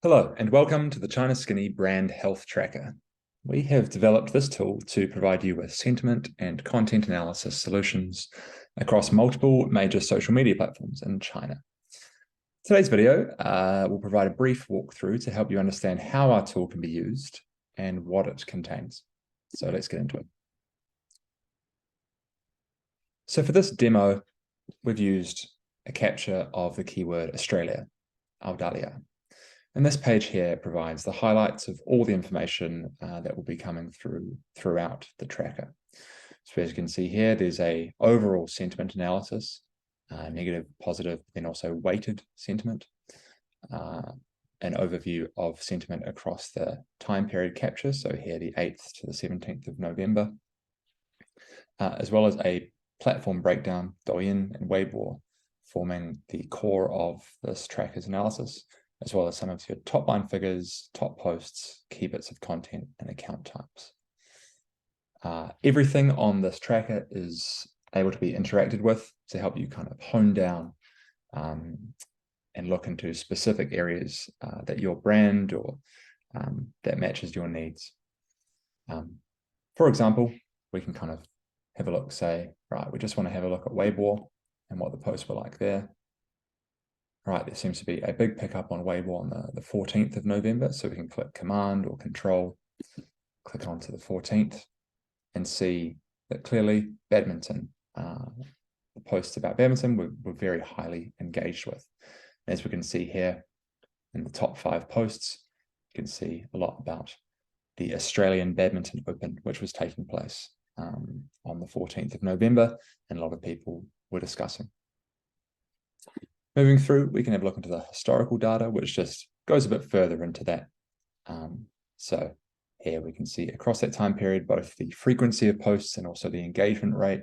Hello, and welcome to the China Skinny brand health tracker. We have developed this tool to provide you with sentiment and content analysis solutions across multiple major social media platforms in China. Today's video will provide a brief walkthrough to help you understand how our tool can be used and what it contains. So let's get into it. So for this demo, we've used a capture of the keyword Australia, Audalia. And this page here provides the highlights of all the information that will be coming throughout the tracker. So as you can see here, there's a overall sentiment analysis, negative, positive, then also weighted sentiment, an overview of sentiment across the time period capture. So here the 8th to the 17th of November, as well as a platform breakdown, Douyin and Weibo, forming the core of this tracker's analysis, as well as some of your top line figures, top posts, key bits of content, and account types. Everything on this tracker is able to be interacted with to help you kind of hone down and look into specific areas that your brand or that matches your needs. For example, we can kind of have a look, say, right, we just want to have a look at Weibo and what the posts were like there. Right, there seems to be a big pickup on Weibo on the 14th of November, so we can click Command or Control, click onto the 14th, and see that clearly Badminton, the posts about Badminton were very highly engaged with. As we can see here in the top 5 posts, you can see a lot about the Australian Badminton Open, which was taking place on the 14th of November, and a lot of people were discussing. Moving through, we can have a look into the historical data, which just goes a bit further into that. So here we can see across that time period, both the frequency of posts and also the engagement rate.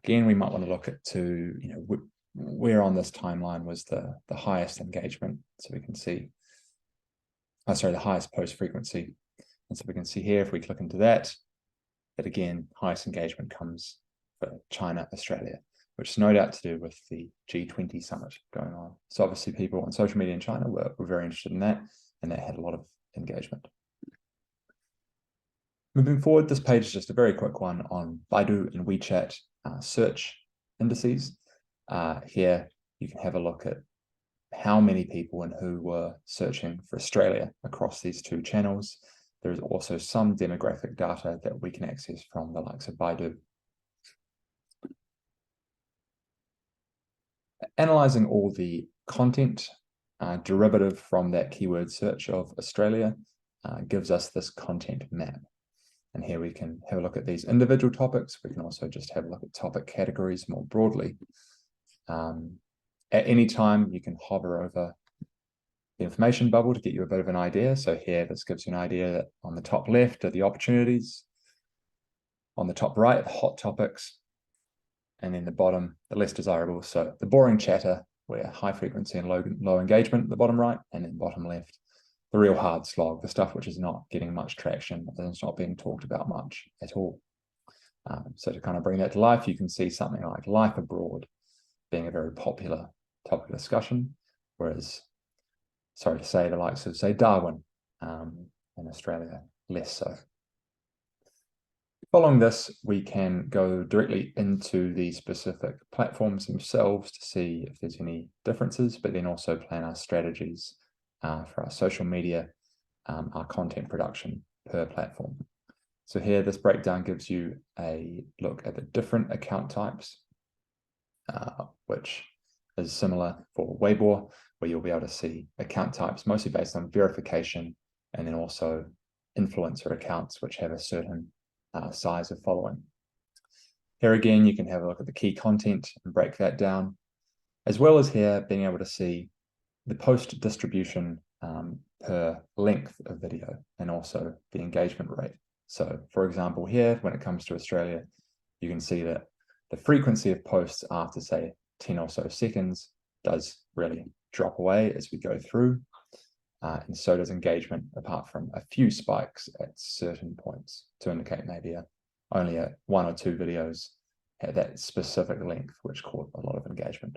Again, we might want to look at where on this timeline was the highest engagement. So we can see, the highest post frequency. And so we can see here, if we click into that again, highest engagement comes for China, Australia, which is no doubt to do with the G20 summit going on. So obviously people on social media in China were very interested in that, and that had a lot of engagement. Moving forward, this page is just a very quick one on Baidu and WeChat search indices. Here you can have a look at how many people and who were searching for Australia across these two channels. There is also some demographic data that we can access from the likes of Baidu. Analyzing all the content derivative from that keyword search of Australia gives us this content map. And here we can have a look at these individual topics. We can also just have a look at topic categories more broadly. At any time, you can hover over the information bubble to get you a bit of an idea. So here, this gives you an idea that on the top left are the opportunities, on the top right, the hot topics, and then the bottom, the less desirable. So the boring chatter, where high frequency and low engagement at the bottom right, and then bottom left, the real hard slog, the stuff which is not getting much traction, and it's not being talked about much at all. So to kind of bring that to life, you can see something like life abroad being a very popular topic of discussion, whereas, sorry to say, the likes of, say, Darwin in Australia, less so. Following this, we can go directly into the specific platforms themselves to see if there's any differences, but then also plan our strategies for our social media, our content production per platform. So here, this breakdown gives you a look at the different account types, which is similar for Weibo, where you'll be able to see account types mostly based on verification, and then also influencer accounts, which have a certain size of following. Here again, you can have a look at the key content and break that down, as well as here being able to see the post distribution per length of video and also the engagement rate. So for example, here, when it comes to Australia, you can see that the frequency of posts after, say, 10 or so seconds does really drop away as we go through. And so does engagement, apart from a few spikes at certain points to indicate maybe only 1 or 2 videos at that specific length, which caught a lot of engagement.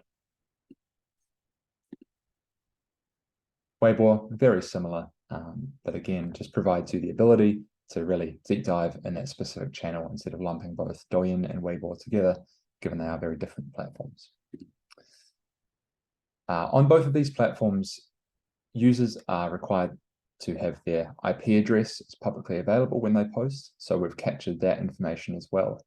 Weibo, very similar, but again, just provides you the ability to really deep dive in that specific channel instead of lumping both Douyin and Weibo together, given they are very different platforms. On both of these platforms, users are required to have their IP address publicly available when they post. So we've captured that information as well.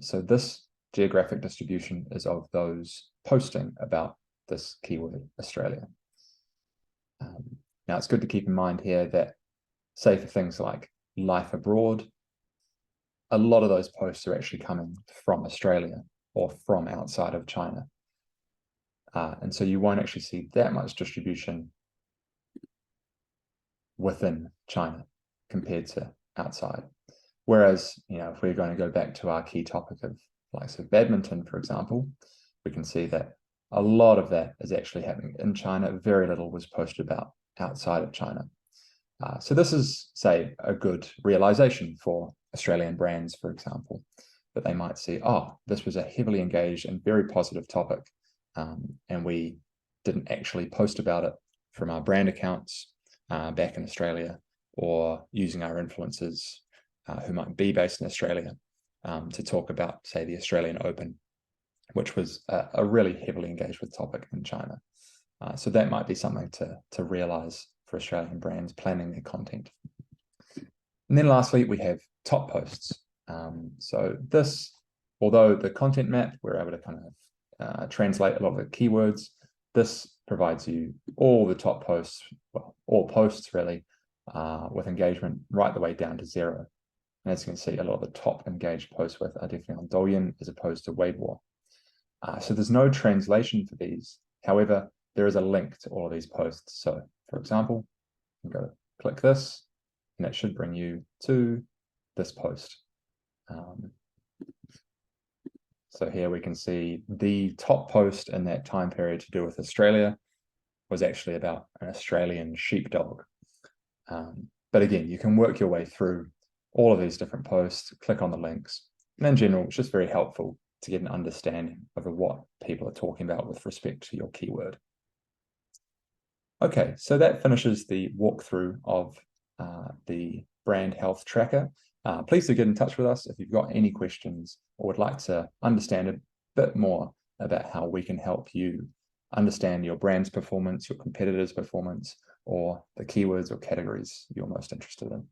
So this geographic distribution is of those posting about this keyword, Australia. Now, it's good to keep in mind here that, say for things like life abroad, a lot of those posts are actually coming from Australia or from outside of China. And so you won't actually see that much distribution within China compared to outside. Whereas, if we're going to go back to our key topic of badminton, for example, we can see that a lot of that is actually happening in China. Very little was posted about outside of China. So this is, say, a good realization for Australian brands, for example, that they might see, oh, this was a heavily engaged and very positive topic, and we didn't actually post about it from our brand accounts back in Australia, or using our influencers who might be based in Australia to talk about, say, the Australian Open, which was a really heavily engaged with topic in China. So that might be something to realize for Australian brands planning their content. And then lastly, we have top posts. So this, although the content map, we're able to kind of translate a lot of the keywords, this provides you all the top posts, well, all posts really, with engagement right the way down to 0. And as you can see, a lot of the top engaged posts with are definitely on Douyin as opposed to Weibo. So there's no translation for these. However, there is a link to all of these posts. So for example, you can go click this, and it should bring you to this post. So here we can see the top post in that time period to do with Australia was actually about an Australian sheepdog. But again, you can work your way through all of these different posts, click on the links, and in general, it's just very helpful to get an understanding of what people are talking about with respect to your keyword. Okay, so that finishes the walkthrough of the brand health tracker. Please do get in touch with us if you've got any questions or would like to understand a bit more about how we can help you understand your brand's performance, your competitors' performance, or the keywords or categories you're most interested in.